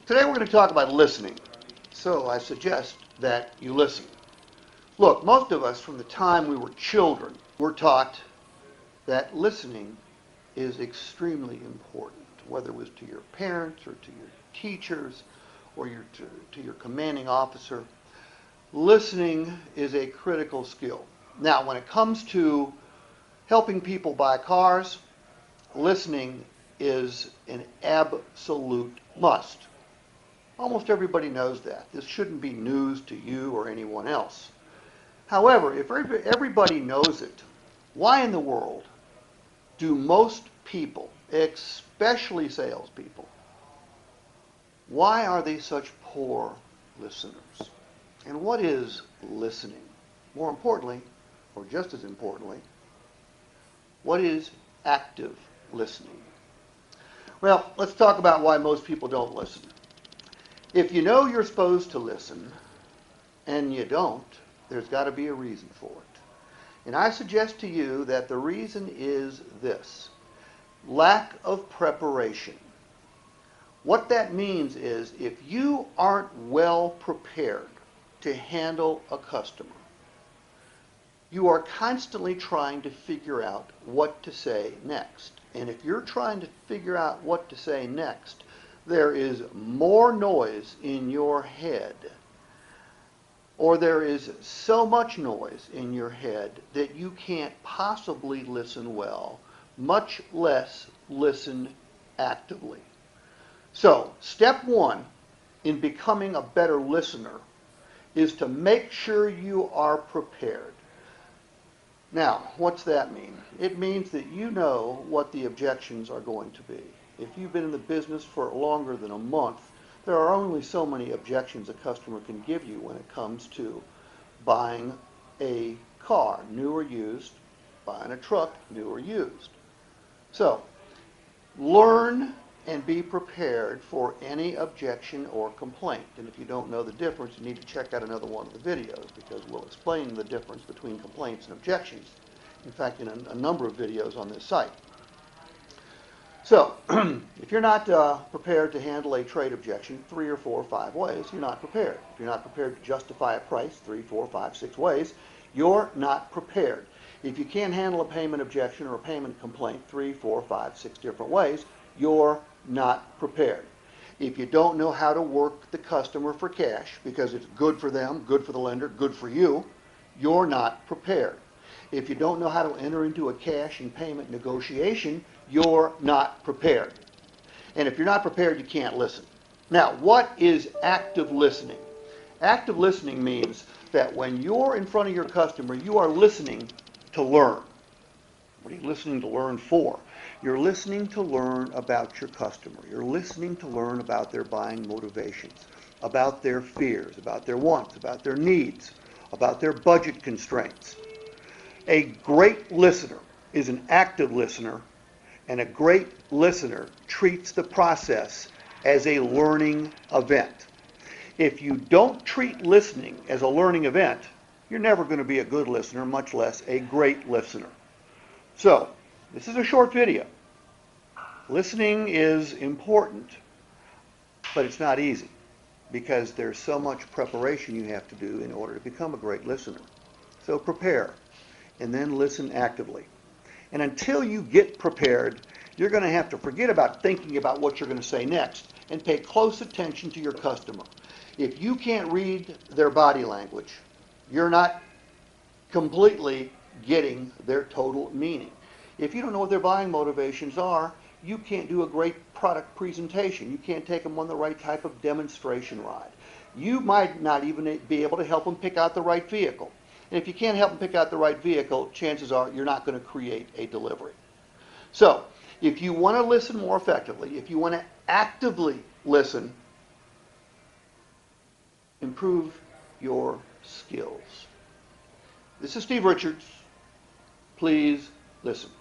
Today we're going to talk about listening. So I suggest that you listen. Look, most of us from the time we were children were taught that listening is extremely important, whether it was to your parents or to your teachers or to your commanding officer. Listening is a critical skill. Now, when it comes to helping people buy cars, listening is an absolute must. Almost everybody knows that. This shouldn't be news to you or anyone else. However, if everybody knows it, why in the world do most people, especially salespeople, why are they such poor listeners? And what is listening? More importantly, or just as importantly, what is active listening? Well, let's talk about why most people don't listen. If you know you're supposed to listen and you don't, there's got to be a reason for it. And I suggest to you that the reason is this: lack of preparation. What that means is if you aren't well prepared to handle a customer, you are constantly trying to figure out what to say next. And if you're trying to figure out what to say next, there is more noise in your head, or there is so much noise in your head that you can't possibly listen well, much less listen actively. So, step one in becoming a better listener is to make sure you are prepared. Now, what's that mean? It means that you know what the objections are going to be. If you've been in the business for longer than a month, there are only so many objections a customer can give you when it comes to buying a car, new or used, buying a truck, new or used. So, learn and be prepared for any objection or complaint. And if you don't know the difference, you need to check out another one of the videos because we'll explain the difference between complaints and objections. In fact, in a number of videos on this site. So, if you're not prepared to handle a trade objection 3 or 4 or 5 ways, you're not prepared. If you're not prepared to justify a price 3, 4, 5, 6 ways, you're not prepared. If you can't handle a payment objection or a payment complaint 3, 4, 5, 6 different ways, you're not prepared. If you don't know how to work the customer for cash because it's good for them, good for the lender, good for you, you're not prepared. If you don't know how to enter into a cash and payment negotiation, you're not prepared. And if you're not prepared, you can't listen. Now, what is active listening? Active listening means that when you're in front of your customer, you are listening to learn. What are you listening to learn for? You're listening to learn about your customer. You're listening to learn about their buying motivations, about their fears, about their wants, about their needs, about their budget constraints. A great listener is an active listener, and a great listener treats the process as a learning event. If you don't treat listening as a learning event, you're never going to be a good listener, much less a great listener. So, this is a short video. Listening is important, but it's not easy because there's so much preparation you have to do in order to become a great listener. So prepare, and then listen actively. And until you get prepared, you're going to have to forget about thinking about what you're going to say next and pay close attention to your customer. If you can't read their body language, you're not completely getting their total meaning. If you don't know what their buying motivations are, you can't do a great product presentation. You can't take them on the right type of demonstration ride. You might not even be able to help them pick out the right vehicle. And if you can't help them pick out the right vehicle, chances are you're not going to create a delivery. So, if you want to listen more effectively, if you want to actively listen, improve your skills. This is Steve Richards. Please listen.